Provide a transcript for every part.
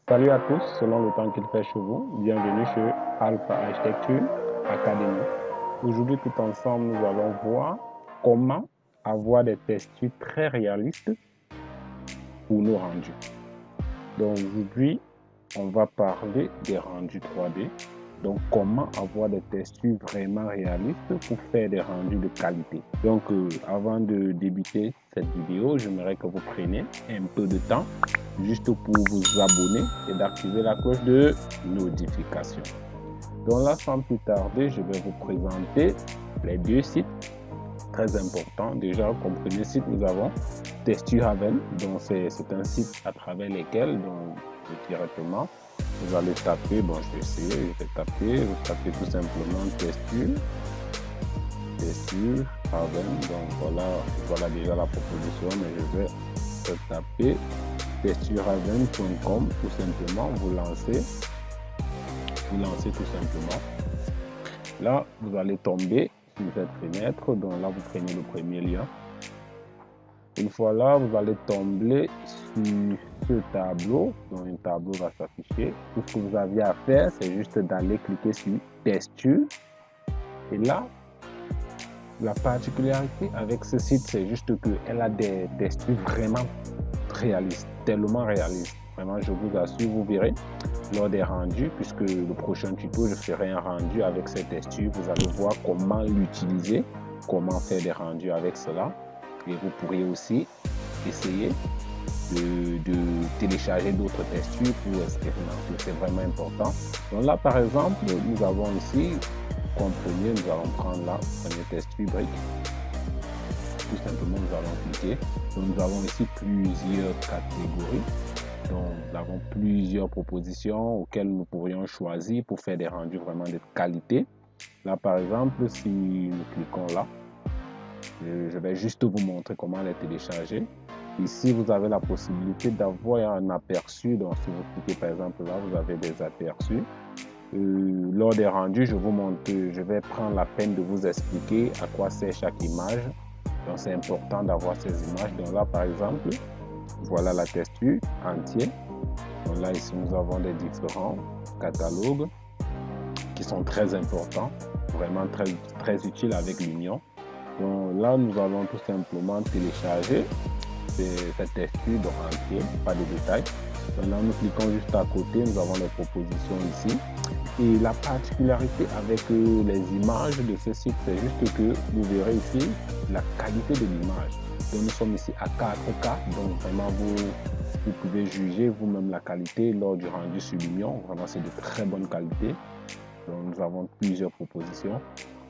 Salut à tous, selon le temps qu'il fait chez vous, bienvenue chez Alpha Architecture Academy. Aujourd'hui, tout ensemble, nous allons voir comment avoir des textures très réalistes pour nos rendus. Donc aujourd'hui, on va parler des rendus 3D. Donc comment avoir des textures vraiment réalistes pour faire des rendus de qualité. Donc avant de débuter cette vidéo, j'aimerais que vous preniez un peu de temps juste pour vous abonner et d'activer la cloche de notification. Donc là, sans plus tarder, je vais vous présenter les deux sites très importants. Déjà, comme premier site, nous avons Texture Haven. Donc c'est un site à travers lequel donc, directement vous allez taper, bon je vais essayer, je vais taper, vous tapez tout simplement texture Haven. Donc voilà déjà la proposition, mais je vais taper texturehaven.com tout simplement, vous lancez tout simplement. Là, vous allez tomber sur cette fenêtre, donc là vous prenez le premier lien. Une fois là, vous allez tomber sur ce tableau, donc un tableau va s'afficher. Tout ce que vous aviez à faire, c'est juste d'aller cliquer sur texture. Et là, la particularité avec ce site, c'est juste qu'elle a des textures vraiment réalistes, tellement réalistes. Vraiment, je vous assure, vous verrez lors des rendus, puisque le prochain tuto, je ferai un rendu avec ces textures. Vous allez voir comment l'utiliser, comment faire des rendus avec cela. Et vous pourrez aussi essayer de télécharger d'autres textures pour expérimenter. C'est vraiment important. Donc là, par exemple, nous avons ici, comme premier, nous allons prendre la première texture brique. Tout simplement, nous allons cliquer. Donc, nous avons ici plusieurs catégories. Donc, nous avons plusieurs propositions auxquelles nous pourrions choisir pour faire des rendus vraiment de qualité. Là, par exemple, si nous cliquons là, je vais juste vous montrer comment les télécharger. Ici, vous avez la possibilité d'avoir un aperçu. Donc, si vous cliquez par exemple là, vous avez des aperçus. Lors des rendus, je vais prendre la peine de vous expliquer à quoi sert chaque image. Donc, c'est important d'avoir ces images. Donc là, par exemple, voilà la texture entière. Donc là, ici, nous avons des différents catalogues qui sont très importants, vraiment très utiles avec l'Union. Donc là, nous allons tout simplement télécharger cette texture entière, pas de détails. Donc là, nous cliquons juste à côté, nous avons les propositions ici. Et la particularité avec les images de ce site, c'est juste que vous verrez ici la qualité de l'image. Donc nous sommes ici à 4K, donc vraiment vous pouvez juger vous-même la qualité lors du rendu sur l'Union. Vraiment, c'est de très bonne qualité. Donc nous avons plusieurs propositions.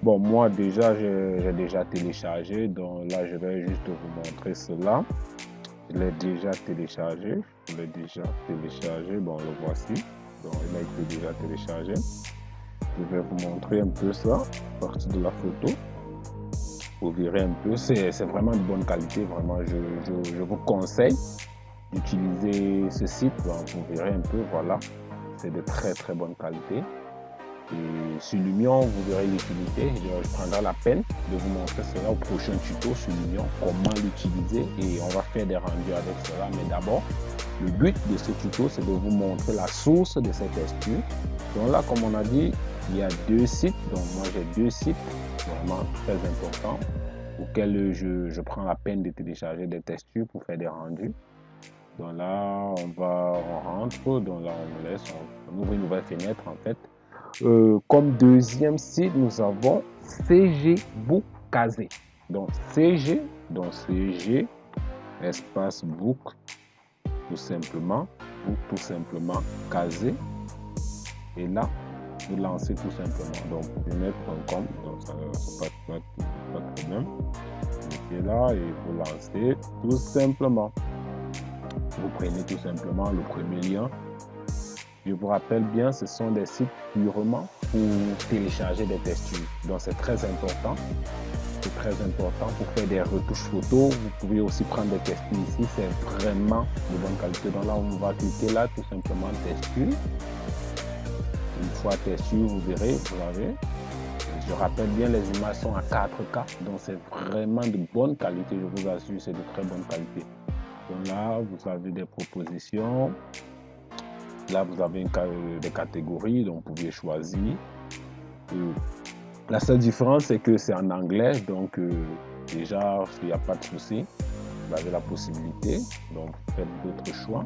Bon, moi déjà, j'ai déjà téléchargé, donc là, je vais juste vous montrer cela. Je l'ai déjà téléchargé, bon, le voici. Donc, il a été déjà téléchargé. Je vais vous montrer un peu ça, à partir de la photo. Vous verrez un peu, c'est vraiment de bonne qualité, vraiment, je vous conseille d'utiliser ce site. Donc, vous verrez un peu, voilà, c'est de très bonne qualité. Et sur l'Union, vous verrez l'utilité. Je prendrai la peine de vous montrer cela au prochain tuto sur l'Union, comment l'utiliser, et on va faire des rendus avec cela. Mais d'abord, le but de ce tuto, c'est de vous montrer la source de cette texture. Donc là, comme on a dit, il y a deux sites. Donc moi, j'ai deux sites vraiment très importants auxquels je prends la peine de télécharger des textures pour faire des rendus. Donc là, on rentre, donc là, on ouvre une nouvelle fenêtre en fait. Comme deuxième site, nous avons CG Book Casé. Donc CG espace book tout simplement Casé. Et là, vous lancez tout simplement. Donc vous pouvez mettre .com, donc ça pas de problème. Vous mettez là et vous lancez tout simplement. Vous prenez tout simplement le premier lien. Je vous rappelle bien, ce sont des sites purement pour télécharger des textures. Donc c'est très important. C'est très important pour faire des retouches photos. Vous pouvez aussi prendre des textures ici. C'est vraiment de bonne qualité. Donc là, on va cliquer là, tout simplement texture. Une fois texture, vous verrez, vous avez. Je rappelle bien, les images sont à 4K. Donc c'est vraiment de bonne qualité. Je vous assure, c'est de très bonne qualité. Donc là, vous avez des propositions. Là, vous avez des catégories, donc vous pouvez choisir. La seule différence, c'est que c'est en anglais, donc déjà, il n'y a pas de souci. Vous avez la possibilité, donc faites votre choix.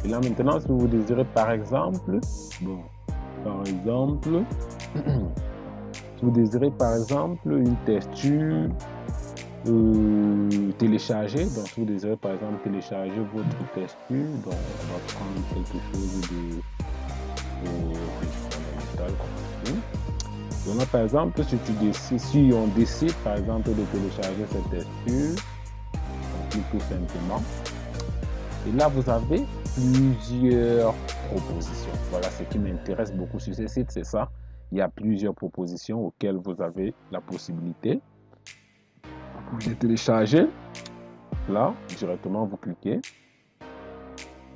Et là, maintenant, si vous désirez, par exemple, si vous désirez, par exemple, une texture téléchargée, donc si vous désirez, par exemple, télécharger votre texture, donc on va prendre quelque chose de fondamental comme ça. Donc là, par exemple, si on décide, par exemple, de télécharger cette texture, on clique tout simplement. Et là, vous avez plusieurs propositions. Voilà, ce qui m'intéresse beaucoup sur ce site, c'est ça. Il y a plusieurs propositions auxquelles vous avez la possibilité de télécharger. Là, directement, vous cliquez.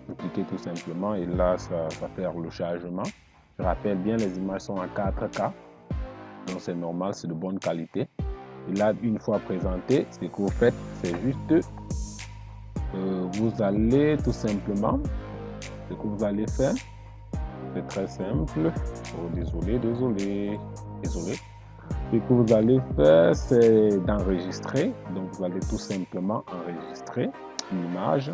Vous cliquez tout simplement et là, ça va faire le chargement. Je rappelle bien, les images sont en 4K. Donc, c'est normal, c'est de bonne qualité. Et là, une fois présenté, ce que vous faites, c'est juste, vous allez tout simplement, ce que vous allez faire, c'est très simple. Oh, désolé. Ce que vous allez faire, c'est d'enregistrer. Donc, vous allez tout simplement enregistrer l'image.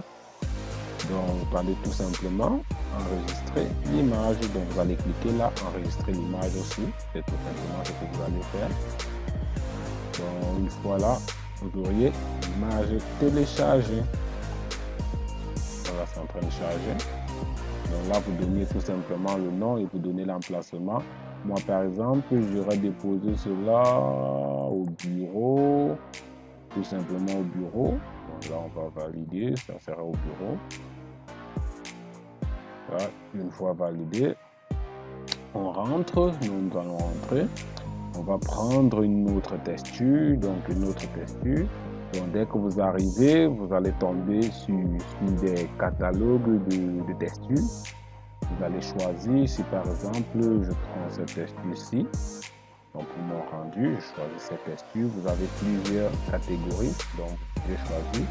Donc, vous allez tout simplement enregistrer l'image. Donc, vous allez cliquer là, enregistrer l'image aussi. C'est tout simplement ce que vous allez faire. Donc, une fois là, vous auriez l'image téléchargée. Voilà, c'est en train de charger. Donc là, vous donnez tout simplement le nom et vous donnez l'emplacement. Moi, par exemple, j'aurais déposé cela au bureau, tout simplement au bureau. Donc là, on va valider, ça sera au bureau. Là, une fois validé, on rentre, nous allons rentrer. On va prendre une autre texture, donc une autre texture. Donc, dès que vous arrivez, vous allez tomber sur des catalogues de textures. Vous allez choisir, si par exemple, je prends cette texture-ci, donc pour mon rendu, je choisis cette texture. Vous avez plusieurs catégories, donc vous pouvez choisir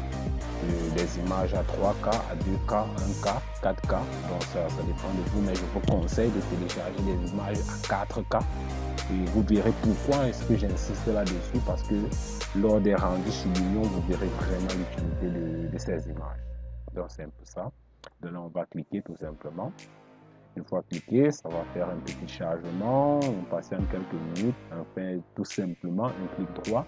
des images à 3K, à 2K, 1K, 4K. Donc ça dépend de vous, mais je vous conseille de télécharger des images à 4K. Et vous verrez pourquoi est-ce que j'insiste là-dessus, parce que lors des rendus sur Lumion, vous verrez vraiment l'utilité de ces images. Donc c'est un peu ça. Donc là, on va cliquer tout simplement. Une fois cliqué, ça va faire un petit chargement, on patiente quelques minutes, enfin tout simplement un clic droit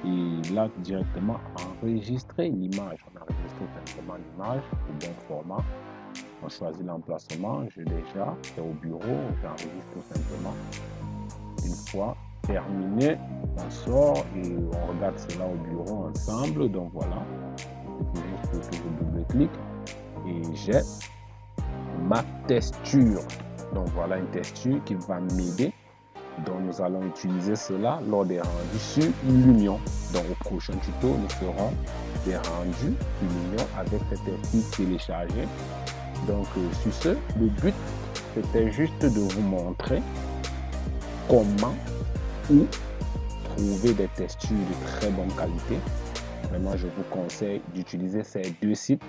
et là directement enregistrer l'image. On enregistre tout simplement l'image au bon format. On choisit l'emplacement, j'ai déjà, c'est au bureau, j'enregistre tout simplement. Une fois terminé, on sort et on regarde cela au bureau ensemble. Donc voilà, il faut juste que je double-clique et j'ai ma texture. Donc voilà une texture qui va m'aider. Donc nous allons utiliser cela lors des rendus sur Lumion. Donc au prochain tuto, nous ferons des rendus sur Lumion avec cette texture téléchargée. Donc sur ce, le but c'était juste de vous montrer comment ou trouver des textures de très bonne qualité. Vraiment, je vous conseille d'utiliser ces deux sites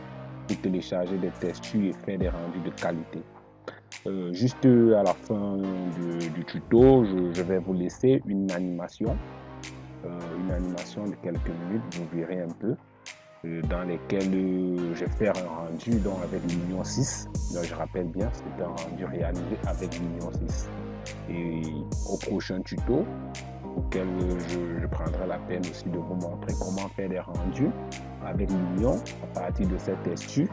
pour télécharger des textures et faire des rendus de qualité. Juste à la fin du tuto, je vais vous laisser une animation de quelques minutes, vous verrez un peu, dans lesquelles je vais faire un rendu donc avec Lumion 6. Donc, je rappelle bien, c'est un rendu réalisé avec Lumion 6. Et au prochain tuto, auquel je prendrai la peine aussi de vous montrer comment faire des rendus avec Lumion à partir de cette texture.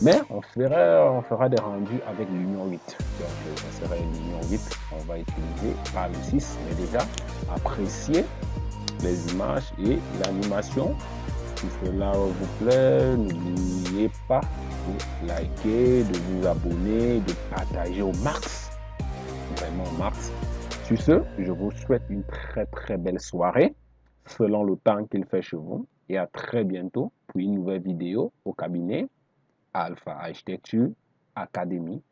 Mais on fera des rendus avec Lumion 8. Donc ça sera Lumion 8. On va utiliser pas le 6, mais déjà apprécier les images et l'animation. Si cela vous plaît, n'oubliez pas de liker, de vous abonner, de partager au max. Vraiment au max. Sur ce, je vous souhaite une très belle soirée selon le temps qu'il fait chez vous et à très bientôt pour une nouvelle vidéo au cabinet Alpha Architecture Academy.